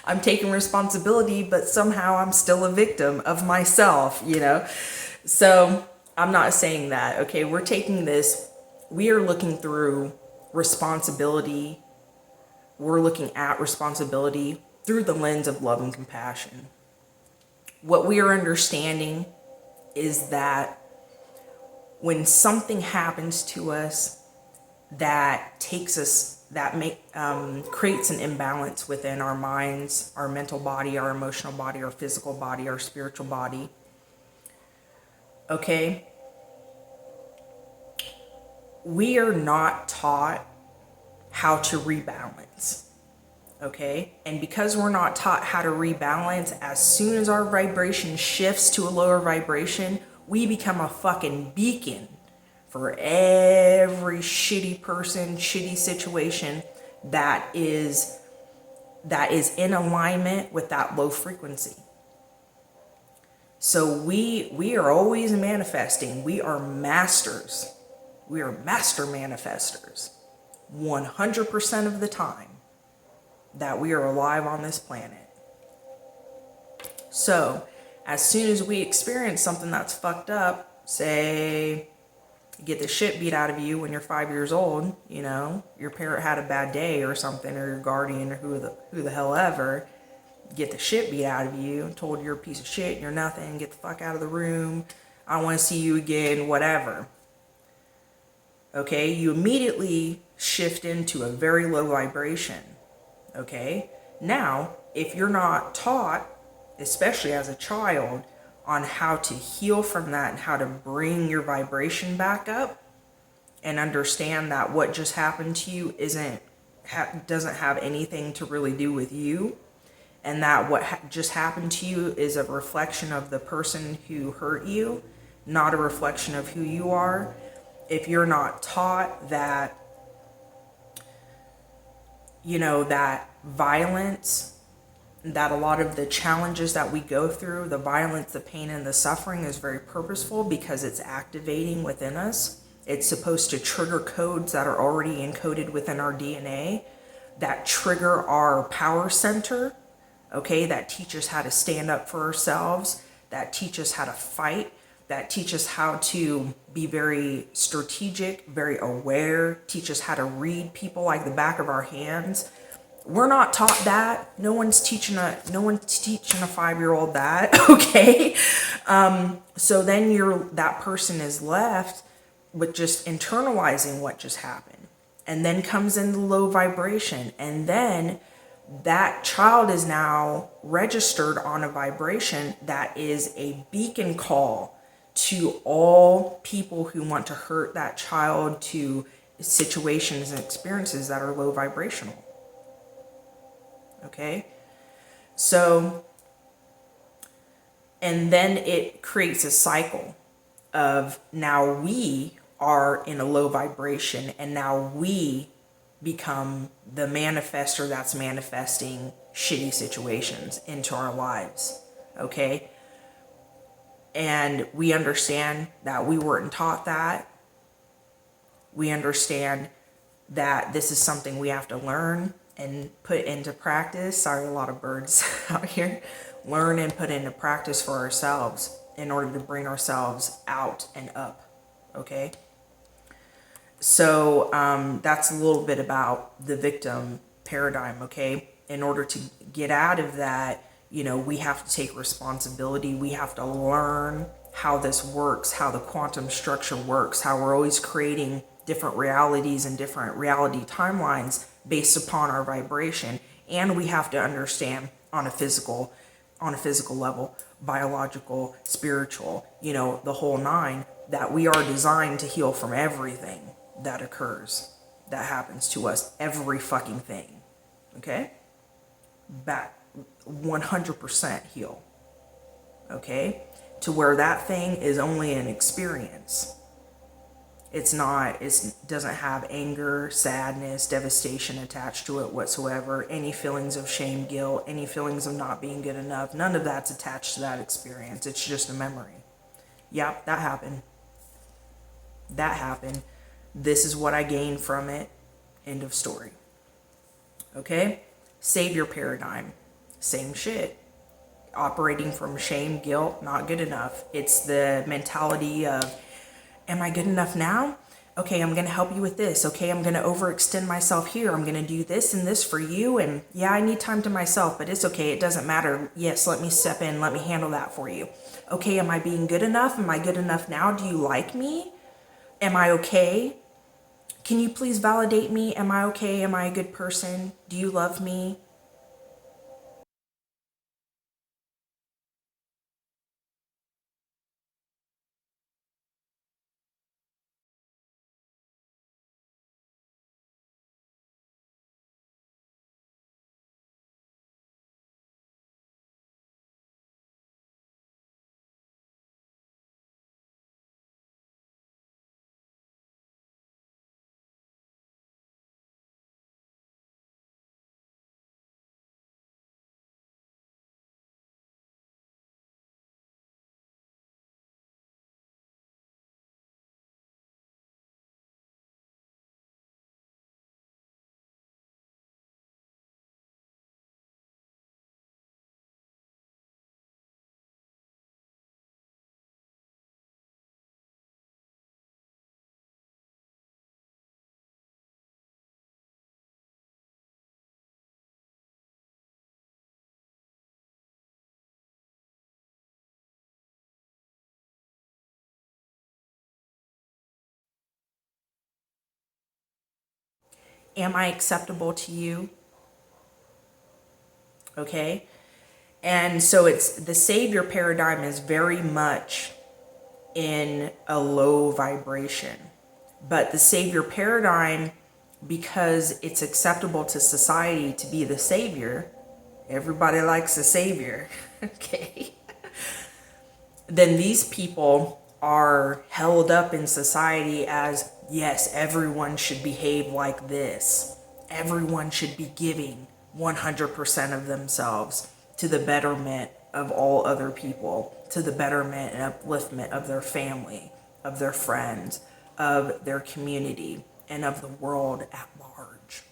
I'm taking responsibility, but somehow I'm still a victim of myself, you know? So I'm not saying that, okay? We're taking this, we are looking through responsibility. We're looking at responsibility through the lens of love and compassion. What we are understanding is that when something happens to us that takes us, that creates an imbalance within our minds, our mental body, our emotional body, our physical body, our spiritual body. Okay? We are not taught how to rebalance. Okay? And because we're not taught how to rebalance, as soon as our vibration shifts to a lower vibration, we become a fucking beacon for every shitty person, shitty situation that is in alignment with that low frequency. So we are always manifesting. We are masters. We are master manifestors 100% of the time that we are alive on this planet. So as soon as we experience something that's fucked up, say, get the shit beat out of you when you're 5 years old, you know, your parent had a bad day or something, or your guardian, or who the hell ever, get the shit beat out of you, told you're a piece of shit, you're nothing, get the fuck out of the room, I don't want to see you again, whatever. Okay, you immediately shift into a very low vibration. Okay, now, if you're not taught, especially as a child, on how to heal from that and how to bring your vibration back up and understand that what just happened to you doesn't have anything to really do with you, and that what just happened to you is a reflection of the person who hurt you, not a reflection of who you are. If you're not taught that, you know, that violence, that a lot of the challenges that we go through, the violence, the pain, and the suffering is very purposeful because it's activating within us. It's supposed to trigger codes that are already encoded within our DNA that trigger our power center, okay, that teach us how to stand up for ourselves, that teach us how to fight, that teach us how to be very strategic, very aware, teach us how to read people like the back of our hands. We're not taught that. No one's teaching a 5-year-old that, okay? So then that person is left with just internalizing what just happened, and then comes into low vibration, and then that child is now registered on a vibration that is a beacon call to all people who want to hurt that child, to situations and experiences that are low vibrational. Okay, so, And then it creates a cycle of now we are in a low vibration, and now we become the manifester that's manifesting shitty situations into our lives. Okay? And we understand that we weren't taught that. We understand that this is something we have to learn and put into practice. Sorry, a lot of birds out here. Learn and put into practice for ourselves in order to bring ourselves out and up. Okay? So that's a little bit about the victim paradigm. Okay? In order to get out of that, we have to take responsibility. We have to learn how this works, how the quantum structure works, how we're always creating different realities and different reality timelines based upon our vibration. And we have to understand on a physical level, biological, spiritual, the whole nine, that we are designed to heal from everything that occurs, that happens to us, every fucking thing. Okay? Back 100% heal. Okay? To where that thing is only an experience. It doesn't have anger, sadness, devastation attached to it whatsoever. Any feelings of shame, guilt, any feelings of not being good enough. None of that's attached to that experience. It's just a memory. Yep, that happened. That happened. This is what I gained from it. End of story. Okay? Savior paradigm. Same shit. Operating from shame, guilt, not good enough. It's the mentality of, am I good enough now? Okay, I'm going to help you with this. Okay, I'm going to overextend myself here. I'm going to do this and this for you. And yeah, I need time to myself, but it's okay. It doesn't matter. Yes, let me step in. Let me handle that for you. Okay, am I being good enough? Am I good enough now? Do you like me? Am I okay? Can you please validate me? Am I okay? Am I a good person? Do you love me? Am I acceptable to you? Okay? And so it's the savior paradigm is very much in a low vibration. But the savior paradigm, because it's acceptable to society to be the savior, everybody likes a savior, okay? Then these people are held up in society as, yes, everyone should behave like this. Everyone should be giving 100% of themselves to the betterment of all other people, to the betterment and upliftment of their family, of their friends, of their community, and of the world at large.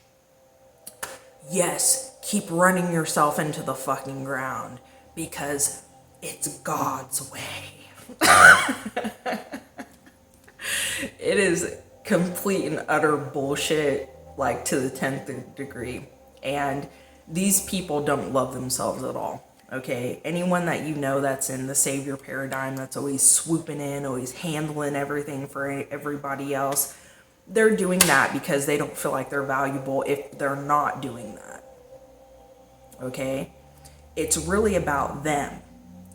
Yes, keep running yourself into the fucking ground because it's God's way. It is complete and utter bullshit, like to the 10th degree. And these people don't love themselves at all. Okay, anyone that you know that's in the savior paradigm, that's always swooping in, always handling everything for everybody else, they're doing that because they don't feel like they're valuable if they're not doing that. Okay, it's really about them.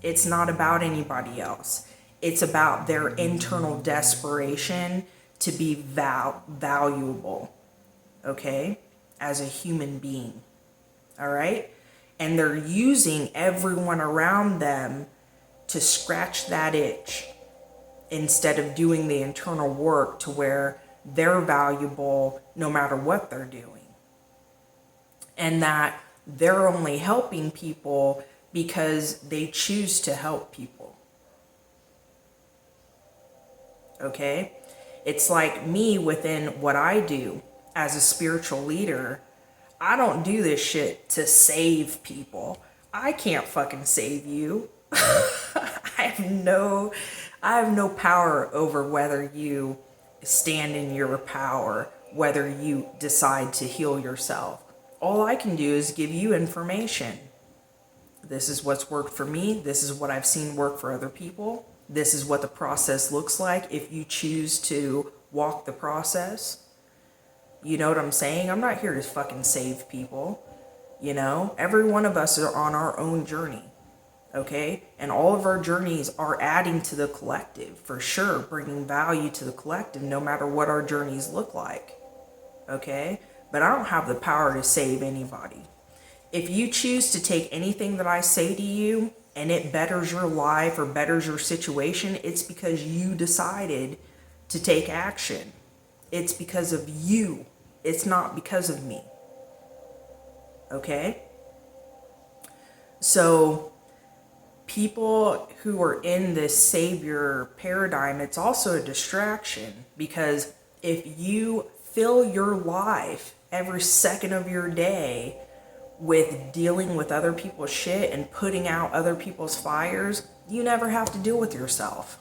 It's not about anybody else. It's about their internal desperation to be valuable, okay, as a human being. All right? And they're using everyone around them to scratch that itch instead of doing the internal work to where they're valuable no matter what they're doing. And that they're only helping people because they choose to help people. Okay? It's like me within what I do as a spiritual leader. I don't do this shit to save people. I can't fucking save you. I have no power over whether you stand in your power, whether you decide to heal yourself. All I can do is give you information. This is what's worked for me. This is what I've seen work for other people. This is what the process looks like if you choose to walk the process. You know what I'm saying? I'm not here to fucking save people. You know, every one of us are on our own journey. Okay? And all of our journeys are adding to the collective, for sure, bringing value to the collective no matter what our journeys look like. Okay? But I don't have the power to save anybody. If you choose to take anything that I say to you and it betters your life or betters your situation, it's because you decided to take action. It's because of you. It's not because of me. Okay? So people who are in this savior paradigm, it's also a distraction, because if you fill your life every second of your day with dealing with other people's shit and putting out other people's fires, you never have to deal with yourself.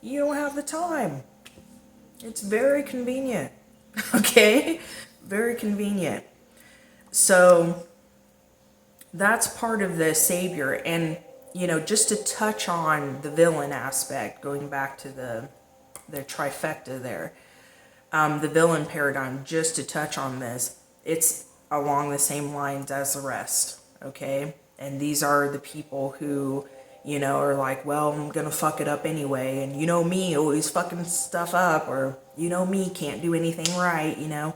You don't have the time. It's very convenient. Okay? Very convenient. So that's part of the savior. And, you know, just to touch on the villain aspect, going back to the trifecta there, the villain paradigm, just to touch on this, it's along the same lines as the rest, okay? And these are the people who, you know, are like, well, I'm gonna fuck it up anyway, and you know me, always fucking stuff up, or you know me, can't do anything right, you know,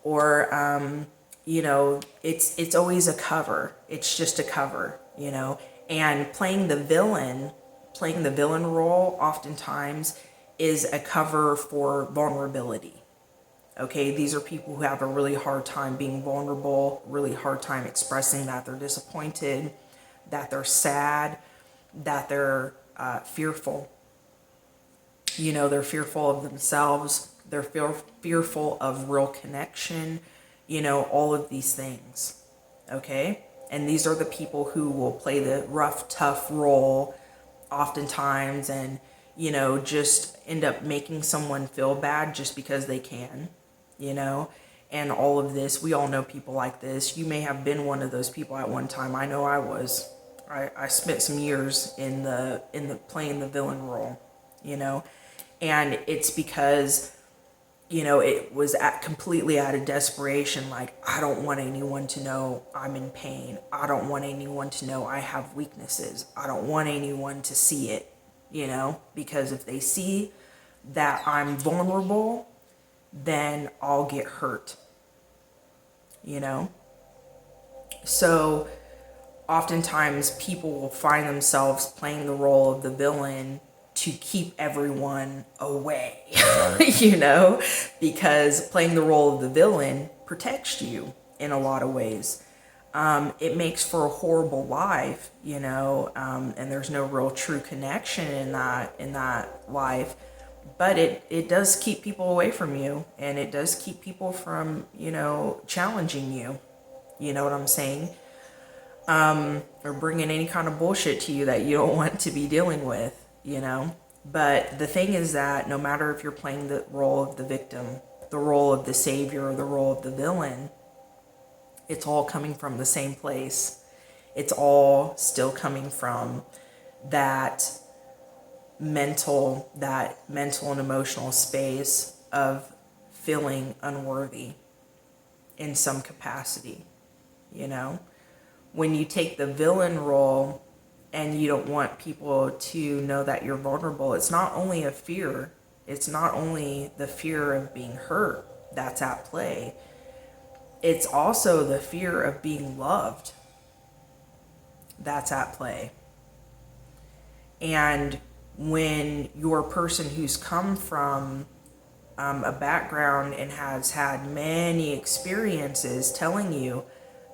or you know, it's always a cover. It's just a cover, you know. And playing the villain role oftentimes is a cover for vulnerability. Okay, these are people who have a really hard time being vulnerable, really hard time expressing that they're disappointed, that they're sad, that they're fearful. You know, they're fearful of themselves, they're fearful of real connection, you know, all of these things. Okay, and these are the people who will play the rough, tough role oftentimes, and, you know, just end up making someone feel bad just because they can. You know, and all of this, we all know people like this. You may have been one of those people at one time. I know I was. I spent some years in the playing the villain role, you know, and it's because, you know, it was completely out of desperation. Like, I don't want anyone to know I'm in pain. I don't want anyone to know I have weaknesses. I don't want anyone to see it, you know, because if they see that I'm vulnerable, then I'll get hurt, you know? So oftentimes people will find themselves playing the role of the villain to keep everyone away, you know? Because playing the role of the villain protects you in a lot of ways. It makes for a horrible life, you know, and there's no real true connection in that life. But it does keep people away from you, and it does keep people from, you know, challenging you. You know what I'm saying? Or bringing any kind of bullshit to you that you don't want to be dealing with, you know? But the thing is that no matter if you're playing the role of the victim, the role of the savior, or the role of the villain, it's all coming from the same place. It's all still coming from that mental and emotional space of feeling unworthy in some capacity. You know, when you take the villain role and you don't want people to know that you're vulnerable, it's not only a fear, it's not only the fear of being hurt that's at play, it's also the fear of being loved that's at play. And when you're a person who's come from a background and has had many experiences telling you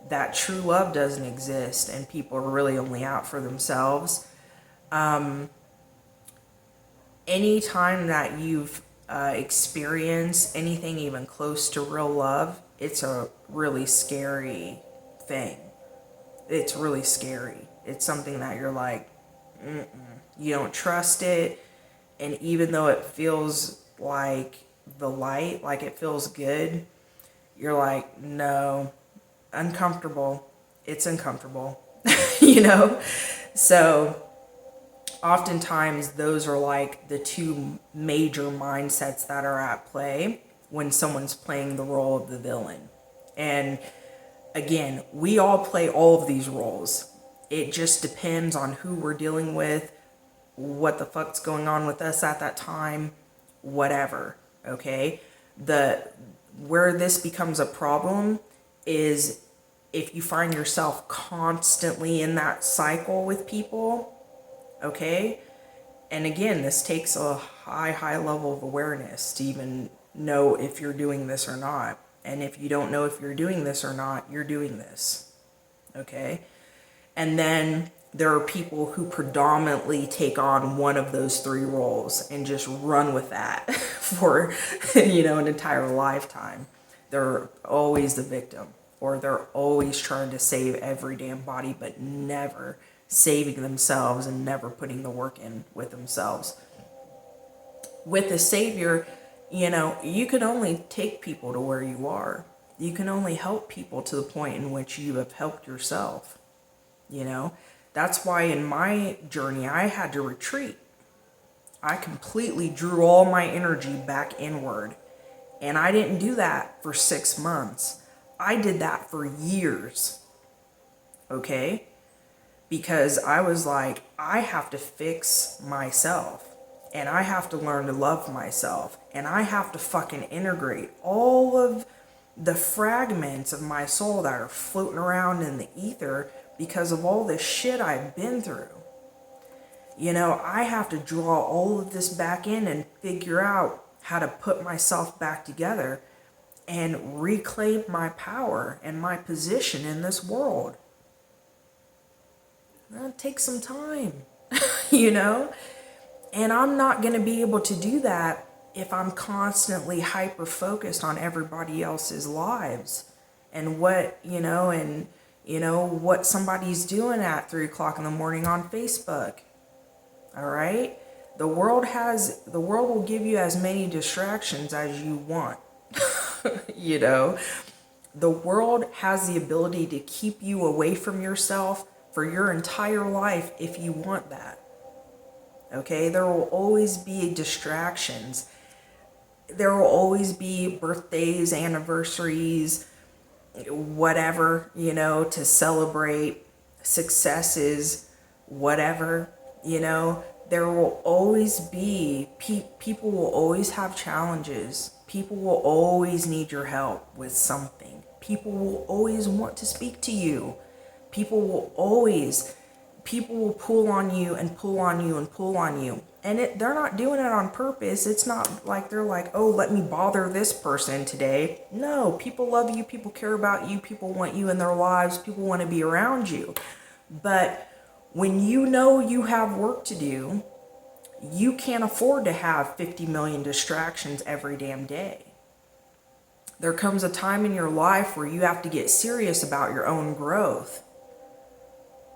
that true love doesn't exist and people are really only out for themselves, anytime that you've experienced anything even close to real love, it's a really scary thing. It's really scary. It's something that you're like, you don't trust it. And even though it feels like the light, like it feels good, you're like, no, uncomfortable. It's uncomfortable, you know? So oftentimes those are like the two major mindsets that are at play when someone's playing the role of the villain. And again, we all play all of these roles. It just depends on who we're dealing with, what the fuck's going on with us at that time, whatever, okay? Where this becomes a problem is if you find yourself constantly in that cycle with people, okay? And again, this takes a high level of awareness to even know if you're doing this or not. And if you don't know if you're doing this or not, you're doing this, okay? And then there are people who predominantly take on one of those three roles and just run with that for, an entire lifetime. They're always the victim, or they're always trying to save every damn body, but never saving themselves and never putting the work in with themselves. With the Savior, you can only take people to where you are. You can only help people to the point in which you have helped yourself. That's why in my journey, I had to retreat. I completely drew all my energy back inward. And I didn't do that for 6 months. I did that for years. Okay? Because I was like, I have to fix myself. And I have to learn to love myself. And I have to fucking integrate all of the fragments of my soul that are floating around in the ether because of all this shit I've been through. I have to draw all of this back in and figure out how to put myself back together and reclaim my power and my position in this world. That'll take some time, And I'm not going to be able to do that if I'm constantly hyper focused on everybody else's lives and what somebody's doing at 3:00 in the morning on Facebook. All right. The world will give you as many distractions as you want. The world has the ability to keep you away from yourself for your entire life if you want that. Okay, there will always be distractions. There will always be birthdays, anniversaries, whatever, to celebrate, successes, whatever, there will always be, people will always have challenges. People will always need your help with something. People will always want to speak to you. People will pull on you and pull on you and pull on you. And they're not doing it on purpose. It's not like they're like, oh, let me bother this person today. No, people love you. People care about you. People want you in their lives. People want to be around you. But when you know you have work to do, you can't afford to have 50 million distractions every damn day. There comes a time in your life where you have to get serious about your own growth.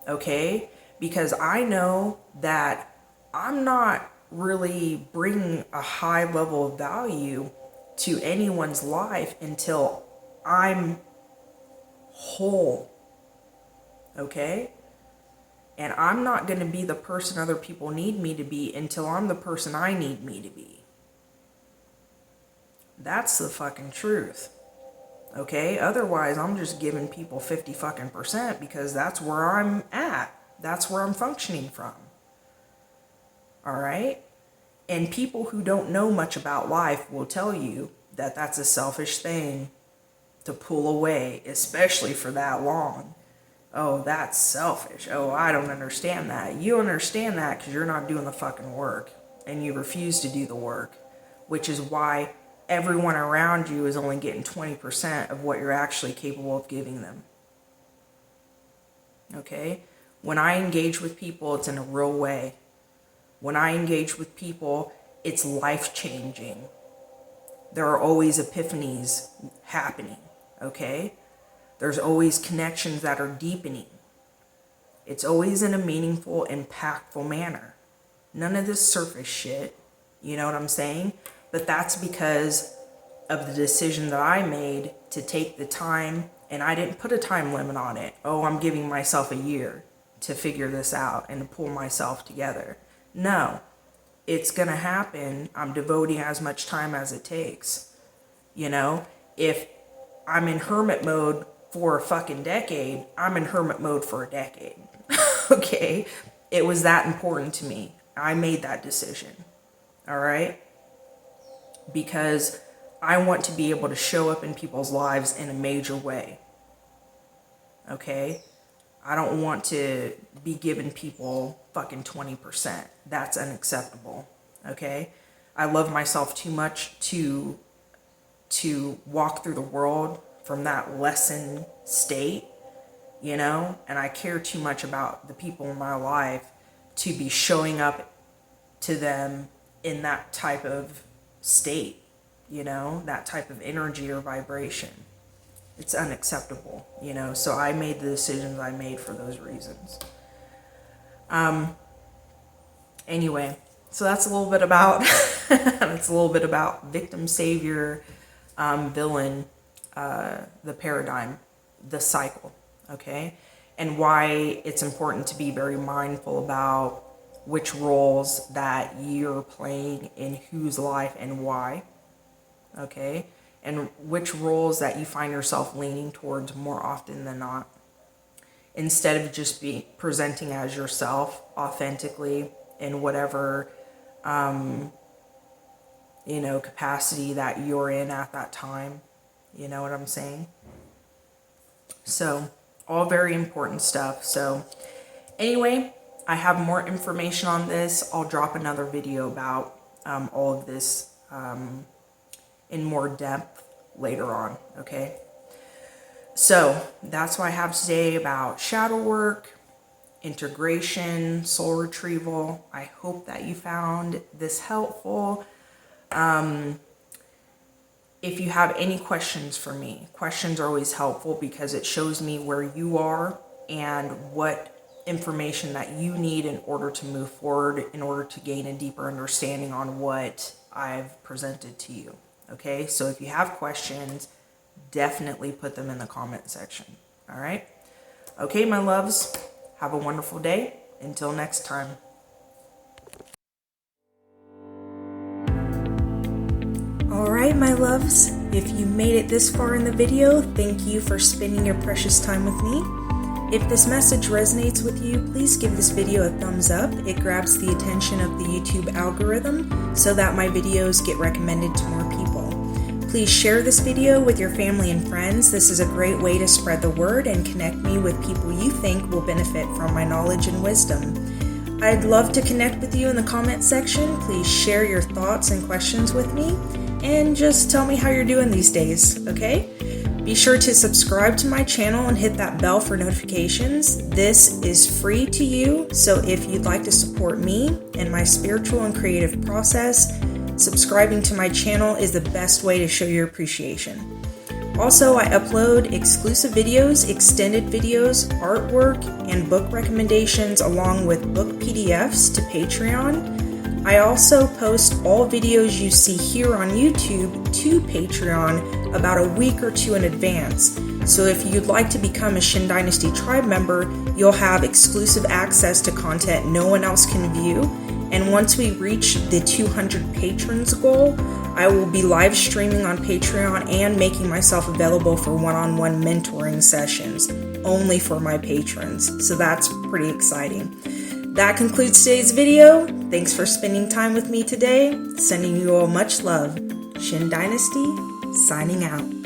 Okay? Because I know that I'm not really bringing a high level of value to anyone's life until I'm whole. Okay? And I'm not going to be the person other people need me to be until I'm the person I need me to be. That's the fucking truth. Okay? Otherwise, I'm just giving people 50 fucking percent because that's where I'm at. That's where I'm functioning from. All right? And people who don't know much about life will tell you that that's a selfish thing to pull away, especially for that long. Oh, that's selfish. Oh, I don't understand that. You understand that because you're not doing the fucking work and you refuse to do the work, which is why everyone around you is only getting 20% of what you're actually capable of giving them. Okay? When I engage with people, it's in a real way. When I engage with people, it's life-changing. There are always epiphanies happening, okay? There's always connections that are deepening. It's always in a meaningful, impactful manner. None of this surface shit, you know what I'm saying? But that's because of the decision that I made to take the time, and I didn't put a time limit on it. Oh, I'm giving myself a year to figure this out and to pull myself together. No, it's gonna happen. I'm devoting as much time as it takes. You know, if I'm in hermit mode for a fucking decade, I'm in hermit mode for a decade. Okay? It was that important to me. I made that decision. All right? Because I want to be able to show up in people's lives in a major way. Okay? I don't want to be giving people fucking 20%. That's unacceptable. Okay? I love myself too much to walk through the world from that lessened state, you know? And I care too much about the people in my life to be showing up to them in that type of state, you know? That type of energy or vibration. It's unacceptable, you know? So I made the decisions I made for those reasons. Anyway, so that's a little bit about victim, savior, villain, the paradigm, the cycle, okay? And why it's important to be very mindful about which roles that you're playing in whose life and why, okay? And which roles that you find yourself leaning towards more often than not. Instead of just presenting as yourself authentically in whatever, capacity that you're in at that time. You know what I'm saying? So, all very important stuff. So, anyway, I have more information on this. I'll drop another video about all of this in more depth later on, okay? So, that's what I have today about shadow work, integration, soul retrieval. I hope that you found this helpful. If you have any questions for me, questions are always helpful because it shows me where you are and what information that you need in order to move forward, in order to gain a deeper understanding on what I've presented to you. Okay, so if you have questions, definitely put them in the comment section. All right? Okay, my loves, have a wonderful day. Until next time. Alright, my loves, if you made it this far in the video, thank you for spending your precious time with me. If this message resonates with you, please give this video a thumbs up. It grabs the attention of the YouTube algorithm so that my videos get recommended to more people. Please share this video with your family and friends. This is a great way to spread the word and connect me with people you think will benefit from my knowledge and wisdom. I'd love to connect with you in the comment section. Please share your thoughts and questions with me. And just tell me how you're doing these days, okay? Be sure to subscribe to my channel and hit that bell for notifications. This is free to you, so if you'd like to support me and my spiritual and creative process, subscribing to my channel is the best way to show your appreciation. Also, I upload exclusive videos, extended videos, artwork, and book recommendations along with book PDFs to Patreon. I also post all videos you see here on YouTube to Patreon about a week or two in advance. So if you'd like to become a Shin Dynasty tribe member, you'll have exclusive access to content no one else can view. And once we reach the 200 patrons goal, I will be live streaming on Patreon and making myself available for one-on-one mentoring sessions only for my patrons. So that's pretty exciting. That concludes today's video. Thanks for spending time with me today. Sending you all much love. Shin Dynasty, signing out.